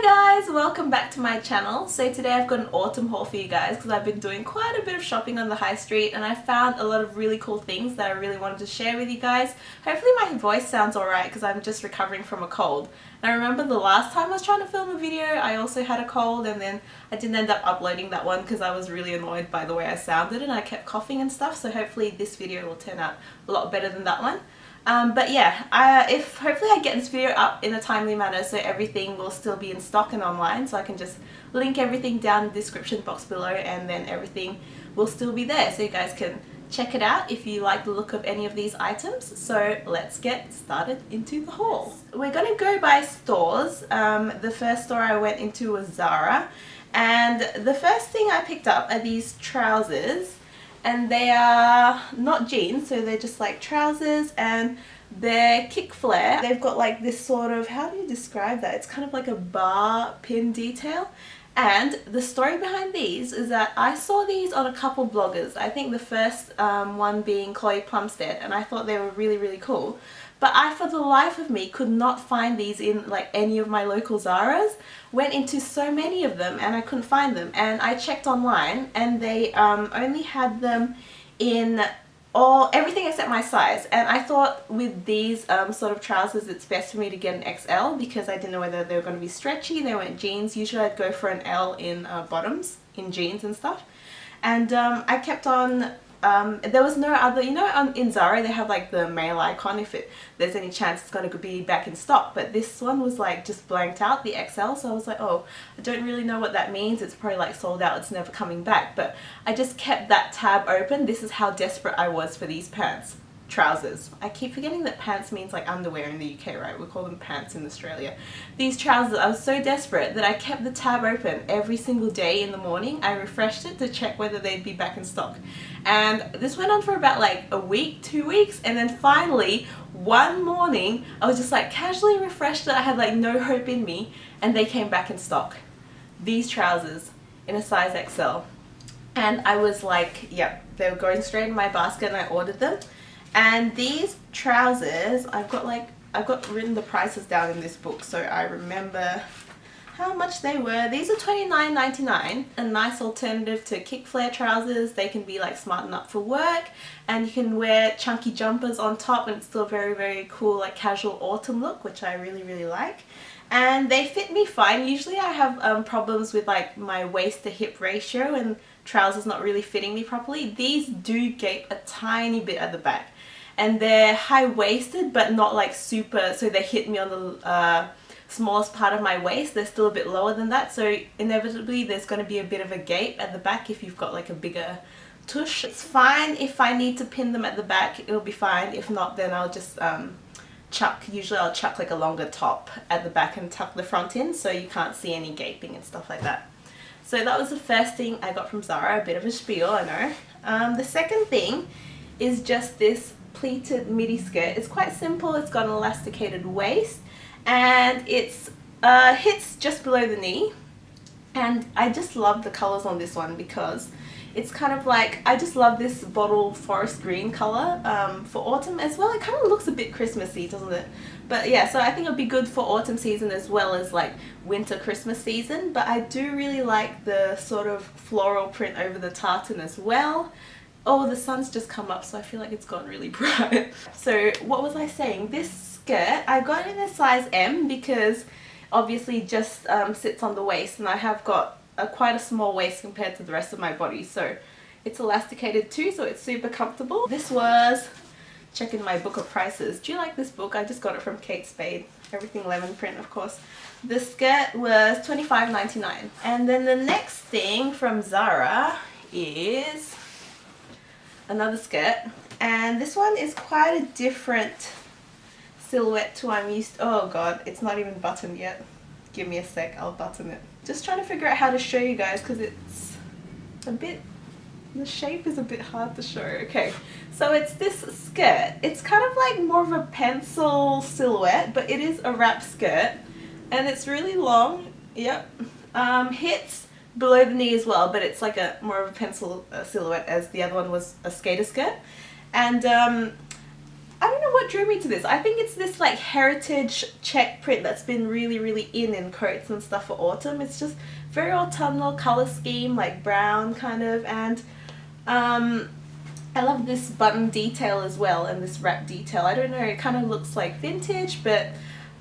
Hi guys, welcome back to my channel. So today I've got an autumn haul for you guys because I've been doing quite a bit of shopping on the high street and I found a lot of really cool things that I really wanted to share with you guys. Hopefully my voice sounds alright because I'm just recovering from a cold. And I remember the last time I was trying to film a video I also had a cold and then I didn't end up uploading that one because I was really annoyed by the way I sounded and I kept coughing and stuff, so hopefully this video will turn out a lot better than that one. But yeah, hopefully I get this video up in a timely manner so everything will still be in stock and online, so I can just link everything down in the description box below and then everything will still be there so you guys can check it out if you like the look of any of these items. So let's get started into the haul. We're gonna go by stores. The first store I went into was Zara, and the first thing I picked up are these trousers. And they are not jeans, so they're just like trousers and they're kick flare. They've got like this sort of, how do you describe that? It's kind of like a bar pin detail. And the story behind these is that I saw these on a couple bloggers. I think the first one being Chloe Plumstead, and I thought they were really cool. But I, for the life of me, could not find these in like any of my local Zaras. Went into so many of them and I couldn't find them. And I checked online and they only had them in everything except my size. And I thought with these sort of trousers it's best for me to get an XL because I didn't know whether they were going to be stretchy. They weren't jeans. Usually I'd go for an L in bottoms, in jeans and stuff. And I kept on... there was no other, you know, in Zara they have like the male icon if there's any chance it's going to be back in stock, but this one was like just blanked out, the XL, so I was like, oh, I don't really know what that means. It's probably like sold out, it's never coming back. But I just kept that tab open. This is how desperate I was for these trousers. I keep forgetting that pants means like underwear in the UK, right? We call them pants in Australia. These trousers, I was so desperate that I kept the tab open every single day in the morning. I refreshed it to check whether they'd be back in stock. And this went on for about like a week, 2 weeks, and then finally one morning I was just like casually refreshed that I had like no hope in me and they came back in stock. These trousers in a size XL. And I was like, yep, they were going straight in my basket and I ordered them. And these trousers, I've got written the prices down in this book so I remember how much they were. These are $29.99, a nice alternative to kick flare trousers. They can be like smart enough for work and you can wear chunky jumpers on top and it's still very cool like casual autumn look, which I really like. And they fit me fine. Usually I have problems with like my waist to hip ratio and trousers not really fitting me properly. These do gape a tiny bit at the back and they're high-waisted but not like super, so they hit me on the smallest part of my waist. They're still a bit lower than that, so inevitably there's going to be a bit of a gape at the back if you've got like a bigger tush. It's fine if I need to pin them at the back, it'll be fine. If not, then I'll just usually I'll chuck like a longer top at the back and tuck the front in so you can't see any gaping and stuff like that. So that was the first thing I got from Zara, a bit of a spiel, I know. The second thing is just this pleated midi skirt. It's quite simple, it's got an elasticated waist and it's hits just below the knee, and I just love the colors on this one because it's kind of like, I just love this bottle forest green color for autumn as well. It kind of looks a bit Christmassy, doesn't it? But yeah, so I think it'll be good for autumn season as well as like winter Christmas season. But I do really like the sort of floral print over the tartan as well. Oh, the sun's just come up so I feel like it's gotten really bright. So what was I saying? This skirt, I got it in a size M because obviously just sits on the waist and I have got quite a small waist compared to the rest of my body, so it's elasticated too, so it's super comfortable. This was, checking my book of prices. Do you like this book? I just got it from Kate Spade. Everything lemon print, of course. The skirt was $25.99. And then the next thing from Zara is another skirt, and this one is quite a different silhouette to I'm used to. Oh god, it's not even buttoned yet. Give me a sec, I'll button it. Just trying to figure out how to show you guys because it's a bit, the shape is a bit hard to show. Okay, so it's this skirt. It's kind of like more of a pencil silhouette, but it is a wrap skirt and it's really long. Yep. Hits below the knee as well, but it's like a more of a pencil silhouette as the other one was a skater skirt. And I don't know know what drew me to this. I think it's this like heritage check print that's been really in coats and stuff for autumn. It's just very autumnal color scheme, like brown kind of, and I love this button detail as well, and this wrap detail. I don't know, it kind of looks like vintage, but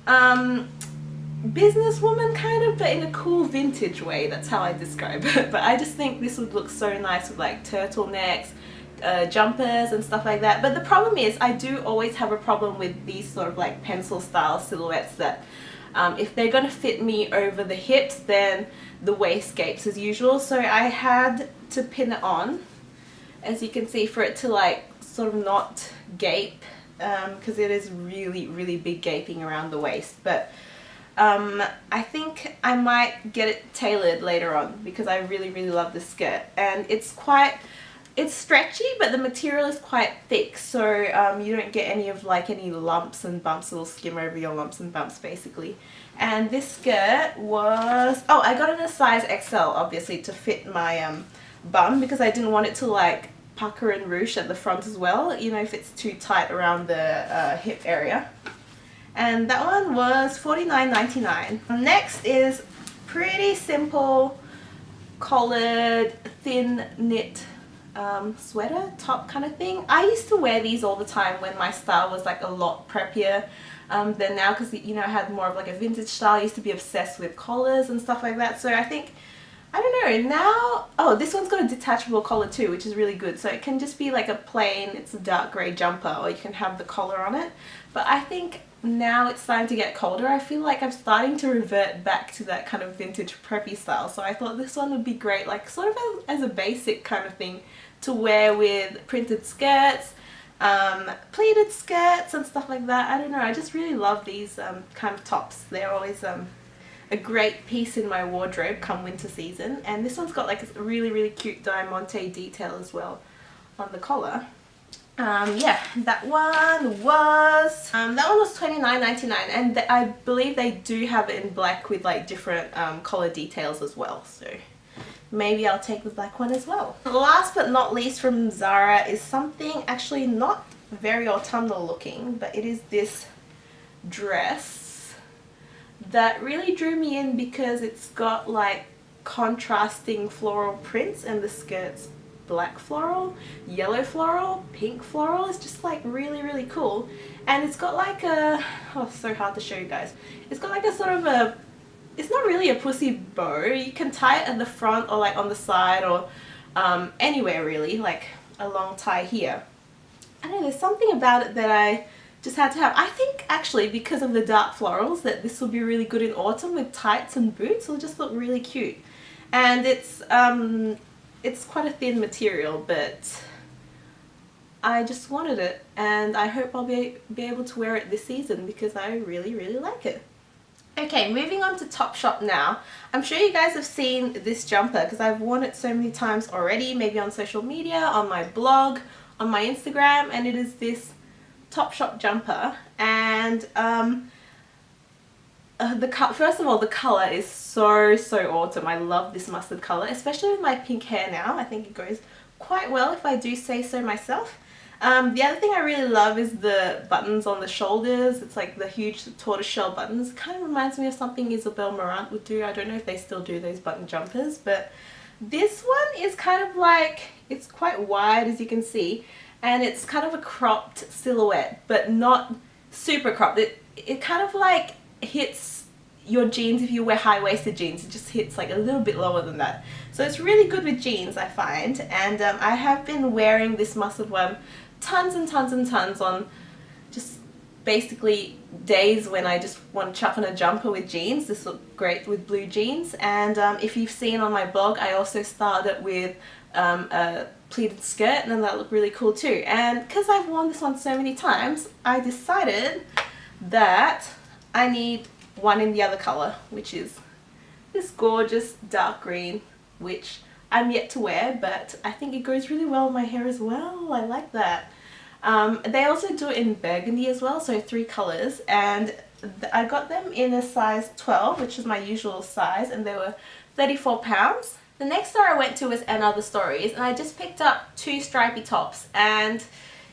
businesswoman kind of, but in a cool vintage way. That's how I describe it. But I just think this would look so nice with like turtlenecks, jumpers and stuff like that. But the problem is, I do always have a problem with these sort of like pencil style silhouettes that if they're going to fit me over the hips, then the waist gapes as usual. So I had to pin it on, as you can see, for it to like sort of not gape, because it is really big gaping around the waist. But I think I might get it tailored later on, because I really love this skirt, and it's stretchy, but the material is quite thick, so you don't get any of like any lumps and bumps. It'll skim over your lumps and bumps basically. And this skirt was, oh, I got it in a size XL, obviously, to fit my bum, because I didn't want it to like pucker and ruche at the front as well, you know, if it's too tight around the hip area. And that one was $49.99. Next is pretty simple collared thin knit sweater top kind of thing. I used to wear these all the time when my style was like a lot preppier than now, because, you know, I had more of like a vintage style. I used to be obsessed with collars and stuff like that. So I think, I don't know, now, oh, this one's got a detachable collar too, which is really good. So it can just be like a plain, it's a dark grey jumper, or you can have the collar on it. But I think now it's starting to get colder. I feel like I'm starting to revert back to that kind of vintage preppy style. So I thought this one would be great, like sort of as a basic kind of thing to wear with printed skirts, pleated skirts and stuff like that. I don't know, I just really love these kind of tops. They're always a great piece in my wardrobe come winter season. And this one's got like a really cute diamante detail as well on the collar. Yeah, that one was $29.99, and I believe they do have it in black with like different collar details as well, so maybe I'll take the black one as well. Last but not least from Zara is something actually not very autumnal looking, but it is this dress that really drew me in because it's got like contrasting floral prints, and the skirt's black floral, yellow floral, pink floral. It's just like really cool, and it's got like a, oh, so hard to show you guys. It's got like a sort of a, it's not really a pussy bow. You can tie it at the front or like on the side, or anywhere really, like a long tie here. I don't know, there's something about it that I just had to have. I think actually because of the dark florals that this will be really good in autumn with tights and boots. It'll just look really cute, and it's quite a thin material, but I just wanted it, and I hope I'll be able to wear it this season because I really like it. Okay, moving on to Topshop now. I'm sure you guys have seen this jumper because I've worn it so many times already, maybe on social media, on my blog, on my Instagram, and it is this Topshop jumper. And first of all, the color is so autumn. I love this mustard color, especially with my pink hair now. I think it goes quite well, if I do say so myself. The other thing I really love is the buttons on the shoulders. It's like the huge tortoiseshell buttons. It kind of reminds me of something Isabel Marant would do. I don't know if they still do those button jumpers, but this one is kind of like, it's quite wide as you can see, and it's kind of a cropped silhouette, but not super cropped. It kind of like hits your jeans if you wear high-waisted jeans. It just hits like a little bit lower than that. So it's really good with jeans, I find. And I have been wearing this mustard one tons and tons on just basically days when I just want to chuck on a jumper with jeans. This looks great with blue jeans. And if you've seen on my blog, I also started with a pleated skirt, and then that looked really cool too. And because I've worn this one so many times, I decided that I need one in the other color, which is this gorgeous dark green, which I'm yet to wear, but I think it goes really well with my hair as well. I like that. They also do it in burgundy as well, so 3 colors, and I got them in a size 12, which is my usual size, and they were £34. The next store I went to was Another Stories, and I just picked up 2 stripy tops, and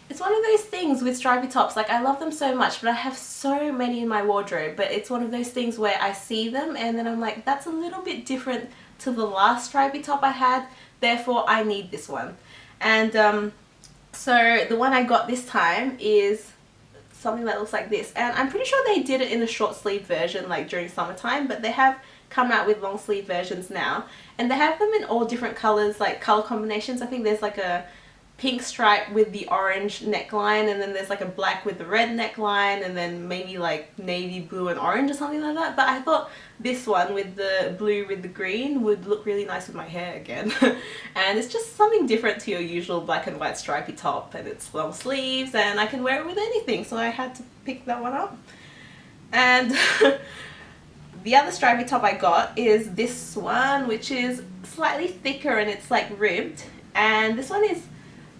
It's one of those things with stripy tops, like I love them so much, but I have so many in my wardrobe, but it's one of those things where I see them and then I'm like, that's a little bit different to the last stripy top I had, therefore I need this one. And so the one I got this time is something that looks like this, and I'm pretty sure they did it in a short sleeve version like during summertime, but they have come out with long sleeve versions now, and they have them in all different colors, like color combinations. I think there's like a pink stripe with the orange neckline, and then there's like a black with the red neckline, and then maybe like navy blue and orange or something like that. But I thought this one with the blue with the green would look really nice with my hair again. And it's just something different to your usual black and white stripy top, and it's long sleeves and I can wear it with anything, so I had to pick that one up. And the other stripy top I got is this one, which is slightly thicker and it's like ribbed, and this one is,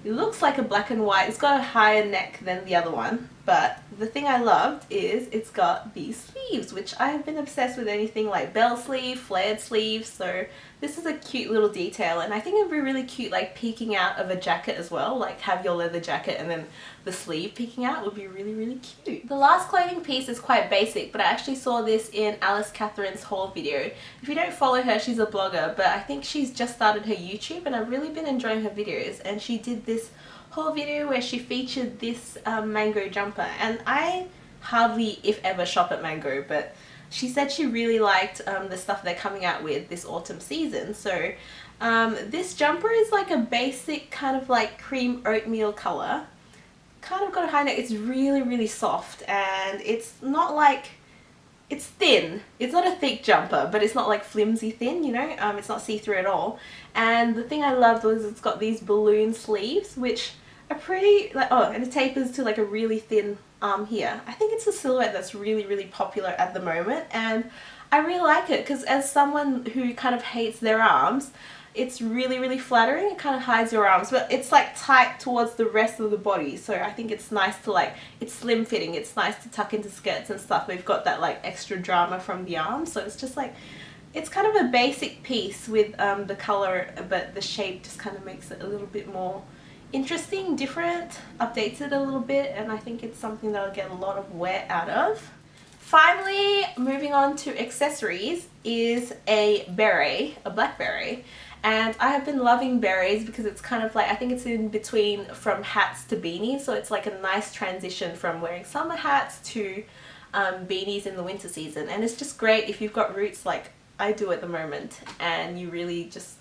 it looks like a black and white. It's got a higher neck than the other one, but the thing I loved is it's got these sleeves, which I have been obsessed with anything like bell sleeve, flared sleeves, so this is a cute little detail, and I think it'd be really cute like peeking out of a jacket as well, like have your leather jacket and then the sleeve peeking out would be really, really cute. The last clothing piece is quite basic, but I actually saw this in Alice Catherine's haul video. If you don't follow her, she's a blogger, but I think she's just started her YouTube and I've really been enjoying her videos, and she did this whole video where she featured this Mango jumper, and I hardly if ever shop at Mango, but she said she really liked the stuff they're coming out with this autumn season. So this jumper is like a basic kind of like cream oatmeal color, kind of got a high neck. It's really, really soft, and it's not like, it's thin. It's not a thick jumper, but it's not like flimsy thin, you know. It's not see-through at all. And the thing I loved was it's got these balloon sleeves, which are pretty like, oh, and it tapers to like a really thin arm here. I think it's a silhouette that's really, really popular at the moment, and I really like it because as someone who kind of hates their arms, it's really, really flattering. It kind of hides your arms, but it's like tight towards the rest of the body, so I think it's nice to like, it's slim fitting, it's nice to tuck into skirts and stuff. We've got that like extra drama from the arms, so it's just like, it's kind of a basic piece with the color, but the shape just kind of makes it a little bit more interesting, different, updates it a little bit, and I think it's something that I'll get a lot of wear out of. Finally, moving on to accessories, is a beret, a black beret. And I have been loving berets because it's kind of like, I think it's in between from hats to beanies, so it's like a nice transition from wearing summer hats to beanies in the winter season. And it's just great if you've got roots like I do at the moment and you really just,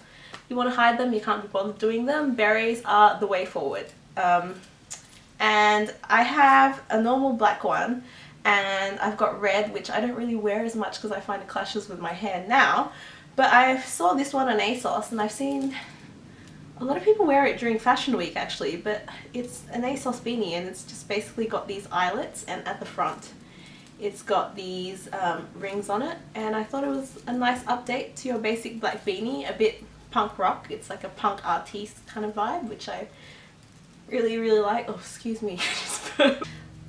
you want to hide them, you can't be bothered doing them. Berets are the way forward. And I have a normal black one, and I've got red, which I don't really wear as much because I find it clashes with my hair now. But I saw this one on ASOS, and I've seen a lot of people wear it during fashion week actually, but it's an ASOS beanie, and it's just basically got these eyelets, and at the front it's got these rings on it, and I thought it was a nice update to your basic black beanie, a bit punk rock. It's like a punk artiste kind of vibe, which I really, really like. Oh, excuse me.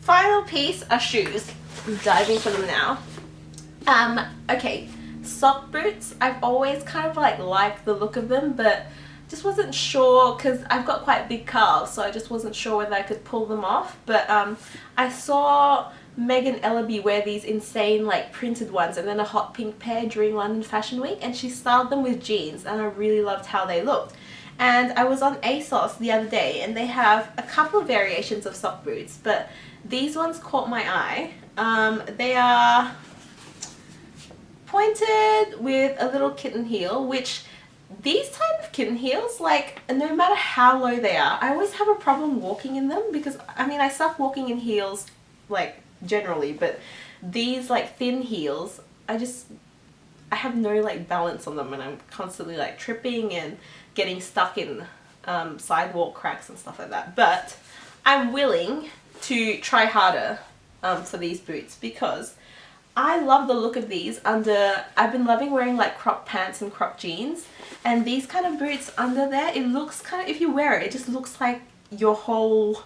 Final piece are shoes. I'm diving for them now. Okay. Sock boots, I've always kind of like liked the look of them, but just wasn't sure because I've got quite big calves, so I just wasn't sure whether I could pull them off. But I saw Megan Ellaby wear these insane like printed ones and then a hot pink pair during London Fashion Week, and she styled them with jeans, and I really loved how they looked. And I was on ASOS the other day, and they have a couple of variations of sock boots, but these ones caught my eye. They are pointed with a little kitten heel, which these type of kitten heels, like no matter how low they are, I always have a problem walking in them because I mean I suck walking in heels like generally, but these like thin heels, I have no like balance on them, and I'm constantly like tripping and getting stuck in sidewalk cracks and stuff like that. But I'm willing to try harder for these boots because I love the look of these under, I've been loving wearing like crop pants and crop jeans, and these kind of boots under there, it looks kind of, if you wear it, it just looks like your whole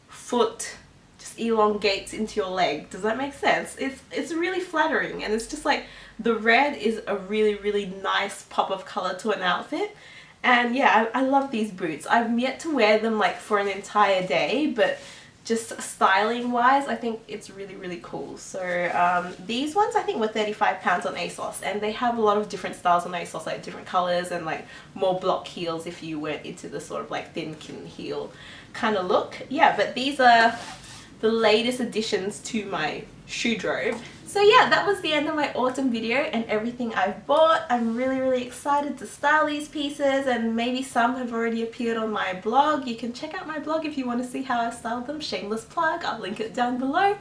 foot just elongates into your leg. Does that make sense? It's really flattering, and it's just like the red is a really, really nice pop of color to an outfit, And yeah, I love these boots. I've yet to wear them like for an entire day, but just styling wise, I think it's really cool. So these ones I think were £35 on ASOS, and they have a lot of different styles on ASOS, like different colors and like more block heels if you weren't into the sort of like thin kitten heel kind of look. Yeah, but these are the latest additions to my shoe drove. So yeah, that was the end of my autumn video and everything I've bought. I'm really excited to style these pieces, and maybe some have already appeared on my blog. You can check out my blog if you want to see how I've styled them. Shameless plug, I'll link it down below.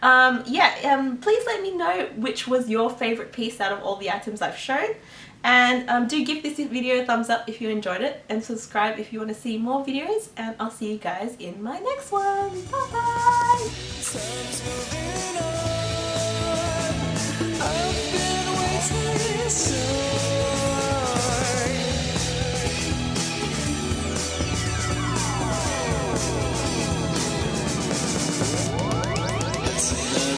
Please let me know which was your favorite piece out of all the items I've shown. And do give this video a thumbs up if you enjoyed it, and subscribe if you want to see more videos, and I'll see you guys in my next one. Bye bye!